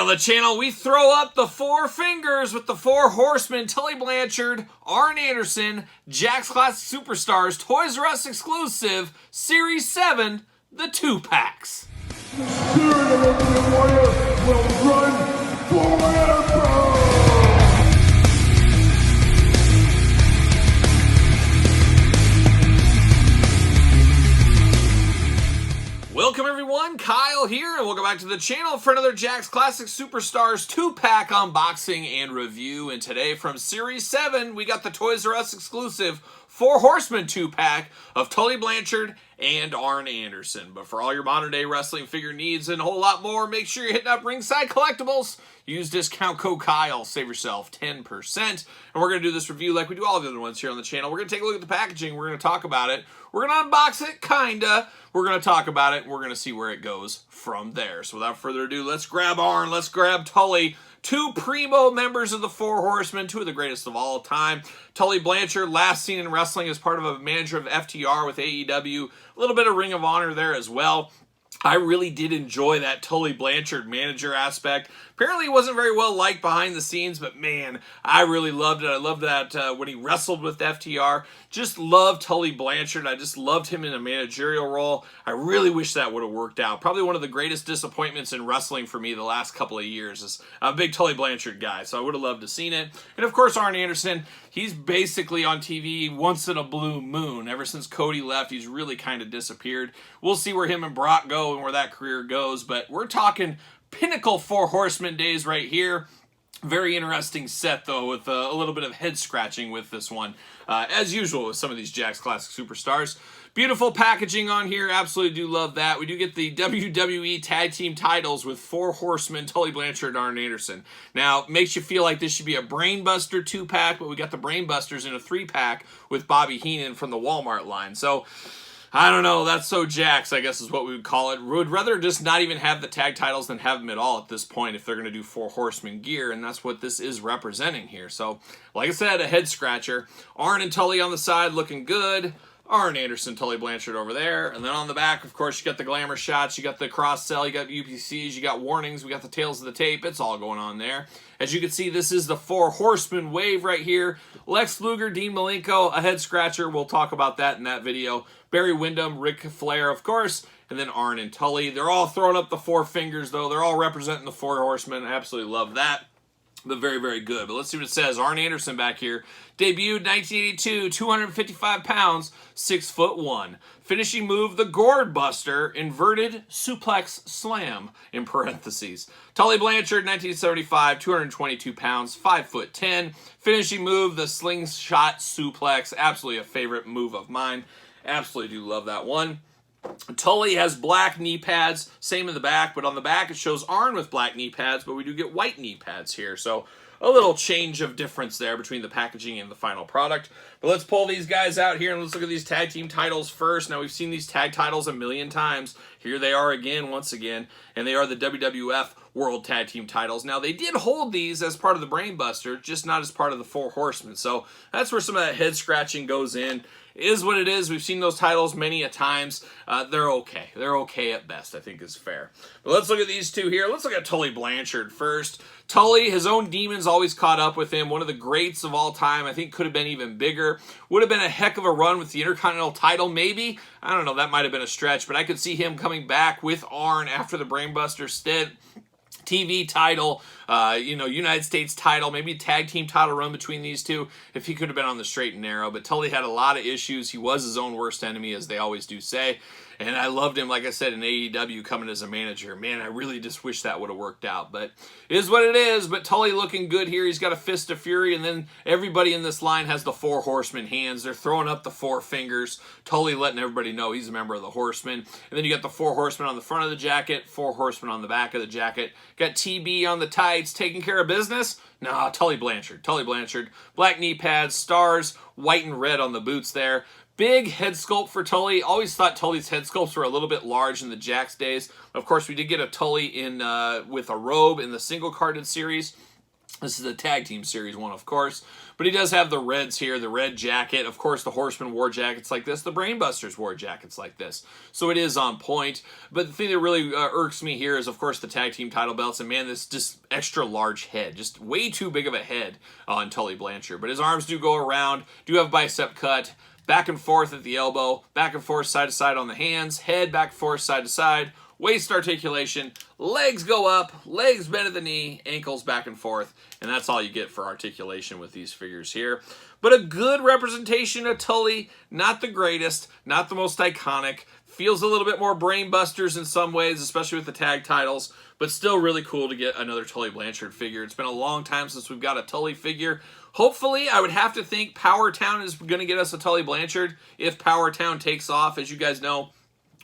on the channel, we throw up the four fingers with the four horsemen: Tully Blanchard, Arn Anderson, Jakks Classic Superstars, Toys R Us exclusive, Series 7, the 2-packs. The spirit of Ultimate Warrior will run forever! Welcome everyone, Kyle here, and welcome back to the channel for another Jakks Classic Superstars 2-pack unboxing and review. And today from Series 7, we got the Toys R Us exclusive Four Horsemen 2-pack of Tully Blanchard and Arn Anderson. But for all your modern day wrestling figure needs and a whole lot more, make sure you're hitting up Ringside Collectibles. Use discount code Kyle, save yourself 10%. And we're going to do this review like we do all the other ones here on the channel. We're going to take a look at the packaging. We're going to talk about it. We're going to unbox it, kinda. We're going to talk about it. We're going to see where it goes from there. So without further ado, let's grab Arn. Let's grab Tully. Two primo members of the Four Horsemen, two of the greatest of all time. Tully Blanchard, last seen in wrestling as part of a manager of FTR with AEW. A little bit of Ring of Honor there as well. I really did enjoy that Tully Blanchard manager aspect. Apparently he wasn't very well liked behind the scenes, but man, I really loved it. I loved that when he wrestled with FTR. Just loved Tully Blanchard. I just loved him in a managerial role. I really wish that would have worked out. Probably one of the greatest disappointments in wrestling for me the last couple of years. Is I'm a big Tully Blanchard guy, so I would have loved to have seen it. And of course, Arn Anderson, he's basically on TV once in a blue moon. Ever since Cody left, he's really kind of disappeared. We'll see where him and Brock go and where that career goes, but we're talking pinnacle Four Horsemen days right here. Very interesting set, though, with a little bit of head scratching with this one. As usual with some of these Jakks Classic Superstars. Beautiful packaging on here. Absolutely do love that. We do get the WWE Tag Team titles with Four Horsemen, Tully Blanchard, and Arn Anderson. Now, makes you feel like this should be a Brainbuster 2-pack, but we got the Brainbusters in a 3-pack with Bobby Heenan from the Walmart line. So, I don't know, that's so Jakks, I guess is what we would call it. We would rather just not even have the tag titles than have them at all at this point if they're going to do Four Horsemen gear, and that's what this is representing here. So, like I said, a head scratcher. Arn and Tully on the side looking good. Arn Anderson, Tully Blanchard over there. And then on the back, of course, you got the glamour shots, you got the cross-sell, you got UPCs, you got warnings, we got the tails of the tape. It's all going on there. As you can see, this is the Four Horsemen wave right here. Lex Luger, Dean Malenko, a head scratcher. We'll talk about that in that video. Barry Windham, Ric Flair, of course, and then Arn and Tully. They're all throwing up the four fingers, though. They're all representing the Four Horsemen. I absolutely love that. But very, very good. But let's see what it says. Arn Anderson back here. Debuted 1982, 255 pounds, 6'1". Finishing move, the Gourd Buster, inverted suplex slam, in parentheses. Tully Blanchard, 1975, 222 pounds, 5'10". Finishing move, the slingshot suplex. Absolutely a favorite move of mine. Absolutely do love that one. Tully has black knee pads, same in the back, but on the back it shows Arn with black knee pads, but we do get white knee pads here. So a little change of difference there between the packaging and the final product. But let's pull these guys out here and let's look at these tag team titles first. Now, we've seen these tag titles a million times. Here they are again, once again, and they are the WWF World Tag Team titles. Now, they did hold these as part of the Brainbuster, just not as part of the Four Horsemen. So that's where some of that head scratching goes in. It is what it is. We've seen those titles many a times. They're okay. They're okay at best, I think is fair. But let's look at these two here. Let's look at Tully Blanchard first. Tully, his own demons always caught up with him. One of the greats of all time. I think could have been even bigger. Would have been a heck of a run with the Intercontinental title, maybe. I don't know. That might have been a stretch, but I could see him coming back with Arn after the Brainbuster stint. TV title, United States title, maybe a tag team title run between these two if he could have been on the straight and narrow. But Tully had a lot of issues. He was his own worst enemy, as they always do say. And I loved him, like I said, in AEW coming as a manager. Man, I really just wish that would have worked out. But it is what it is. But Tully looking good here. He's got a fist of fury. And then everybody in this line has the Four Horsemen hands. They're throwing up the four fingers. Tully letting everybody know he's a member of the Horsemen. And then you got the Four Horsemen on the front of the jacket. Four Horsemen on the back of the jacket. Got TB on the tights. Taking care of business? Nah, Tully Blanchard. Tully Blanchard. Black knee pads. Stars. White and red on the boots there. Big head sculpt for Tully. Always thought Tully's head sculpts were a little bit large in the Jakks days. Of course, we did get a Tully in with a robe in the single carded series. This is a tag team series one, of course, but he does have the reds here, the red jacket. Of course, the Horsemen wore jackets like this. The Brainbusters wore jackets like this. So it is on point. But the thing that really irks me here is, of course, the tag team title belts. And man, this just extra large head, just way too big of a head on Tully Blanchard. But his arms do go around, do have bicep cut, back and forth at the elbow, back and forth side to side on the hands, head back and forth side to side, waist articulation, legs go up, legs bend at the knee, ankles back and forth, and that's all you get for articulation with these figures here. But a good representation of Tully, not the greatest, not the most iconic, feels a little bit more brainbusters in some ways, especially with the tag titles, but still really cool to get another Tully Blanchard figure. It's been a long time since we've got a Tully figure. Hopefully, I would have to think Power Town is going to get us a Tully Blanchard if Power Town takes off. As you guys know,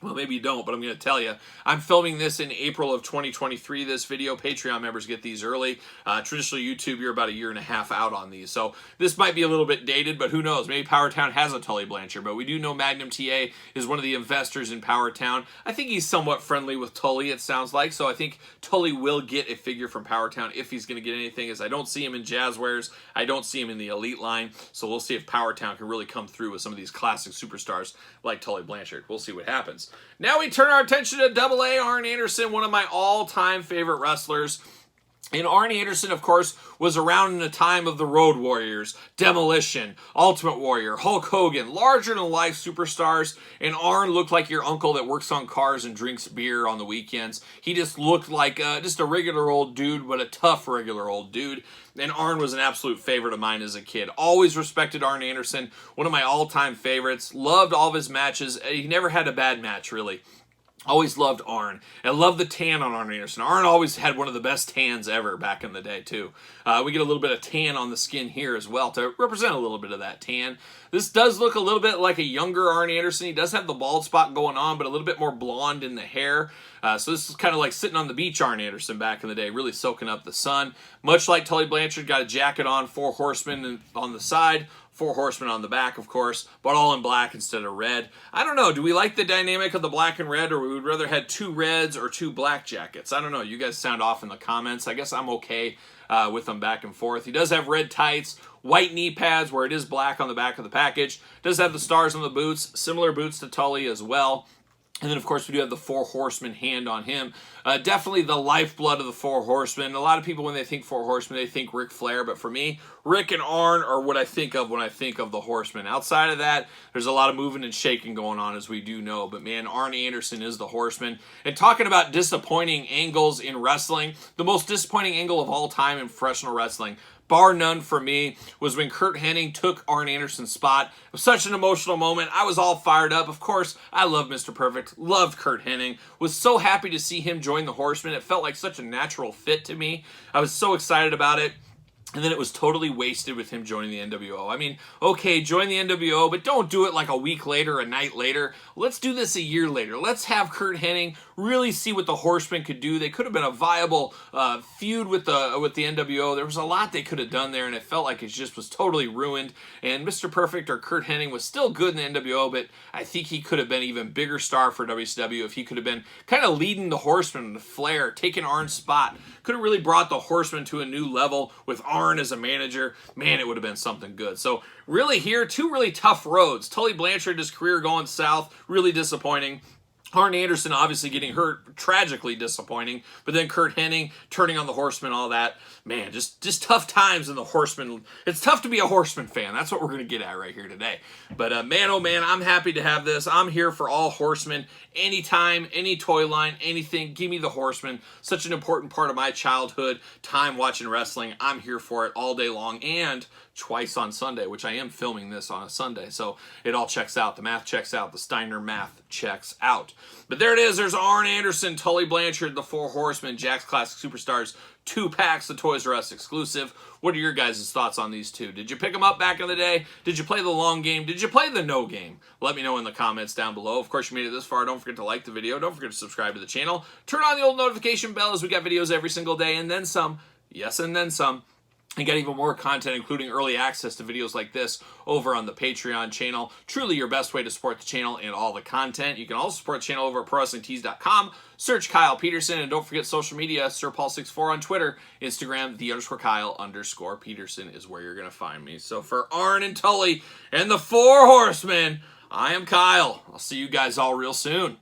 well, maybe you don't, but I'm going to tell you. I'm filming this in April of 2023, this video. Patreon members get these early. Traditionally, YouTube, you're about a year and a half out on these. So this might be a little bit dated, but who knows? Maybe Power Town has a Tully Blanchard, but we do know Magnum TA is one of the investors in Power Town. I think he's somewhat friendly with Tully, it sounds like. So I think Tully will get a figure from Power Town if he's going to get anything, as I don't see him in Jazzwares. I don't see him in the Elite line. So we'll see if Power Town can really come through with some of these classic superstars like Tully Blanchard. We'll see what happens. Now we turn our attention to AA Arn Anderson, one of my all-time favorite wrestlers. And Arn Anderson, of course, was around in the time of the Road Warriors, Demolition, Ultimate Warrior, Hulk Hogan, larger-than-life superstars. And Arn looked like your uncle that works on cars and drinks beer on the weekends. He just looked like just a regular old dude, but a tough regular old dude. And Arn was an absolute favorite of mine as a kid. Always respected Arn Anderson, one of my all-time favorites. Loved all of his matches. He never had a bad match, really. Always loved Arn. I love the tan on Arn Anderson. Arn always had one of the best tans ever back in the day, too. We get a little bit of tan on the skin here as well to represent a little bit of that tan. This does look a little bit like a younger Arn Anderson. He does have the bald spot going on, but a little bit more blonde in the hair. So this is kind of like sitting on the beach Arn Anderson back in the day, really soaking up the sun. Much like Tully Blanchard, got a jacket on, 4 horsemen on the side, 4 horsemen on the back, of course, but all in black instead of red. I don't know. Do we like the dynamic of the black and red, or we would rather had 2 reds or 2 black jackets? I don't know. You guys sound off in the comments. I guess I'm okay with them back and forth. He does have red tights, white knee pads where it is black on the back of the package. Does have the stars on the boots, similar boots to Tully as well. And then, of course, we do have the 4 horsemen hand on him. Definitely the lifeblood of the 4 horsemen. A lot of people, when they think 4 horsemen, they think Ric Flair. But for me, Rick and Arn are what I think of when I think of the horsemen. Outside of that, there's a lot of moving and shaking going on, as we do know. But, man, Arn Anderson is the horseman. And talking about disappointing angles in wrestling, the most disappointing angle of all time in professional wrestling, bar none for me, was when Curt Hennig took Arn Anderson's spot. It was such an emotional moment. I was all fired up. Of course, I love Mr. Perfect. Loved Curt Hennig. Was so happy to see him join the Horsemen. It felt like such a natural fit to me. I was so excited about it. And then it was totally wasted with him joining the NWO. I mean, okay, join the NWO, but don't do it like a week later, a night later. Let's do this a year later. Let's have Curt Hennig really see what the Horsemen could do. They could have been a viable feud with the NWO. There was a lot they could have done there, and it felt like it just was totally ruined. And Mr. Perfect, or Curt Hennig, was still good in the NWO, but I think he could have been an even bigger star for WCW if he could have been kind of leading the Horsemen with Flair, taking Arn's spot. Could have really brought the Horsemen to a new level with Arn as a manager. Man, it would have been something good. So really here, 2 really tough roads. Tully Blanchard, his career going south, really disappointing. Arn Anderson obviously getting hurt, tragically disappointing. But then Curt Hennig turning on the Horsemen, all that. Man, just tough times in the Horsemen. It's tough to be a Horseman fan. That's what we're going to get at right here today. But man, oh man, I'm happy to have this. I'm here for all Horsemen. Anytime, any toy line, anything, give me the Horsemen. Such an important part of my childhood, time watching wrestling. I'm here for it all day long, and twice on Sunday, which I am filming this on a Sunday, so it all checks out. The math checks out. The Steiner math checks out. But there it is. There's Arn Anderson, Tully Blanchard, the 4 Horsemen, Jakks Classic Superstars, 2 packs, the Toys R Us exclusive. What are your guys' thoughts on these 2? Did you pick them up back in the day? Did you play the long game? Did you play the no game? Let me know in the comments down below. Of course, you made it this far. Don't forget to like the video. Don't forget to subscribe to the channel. Turn on the old notification bell, as we got videos every single day, and then some. Yes, and then some. and get even more content, including early access to videos like this over on the Patreon channel. Truly your best way to support the channel and all the content. You can also support the channel over at ProWrestlingTees.com. Search Kyle Peterson, and don't forget social media, SirPaul64 on Twitter, Instagram, _Kyle_Peterson is where you're going to find me. So for Arn and Tully and the Four Horsemen, I am Kyle. I'll see you guys all real soon.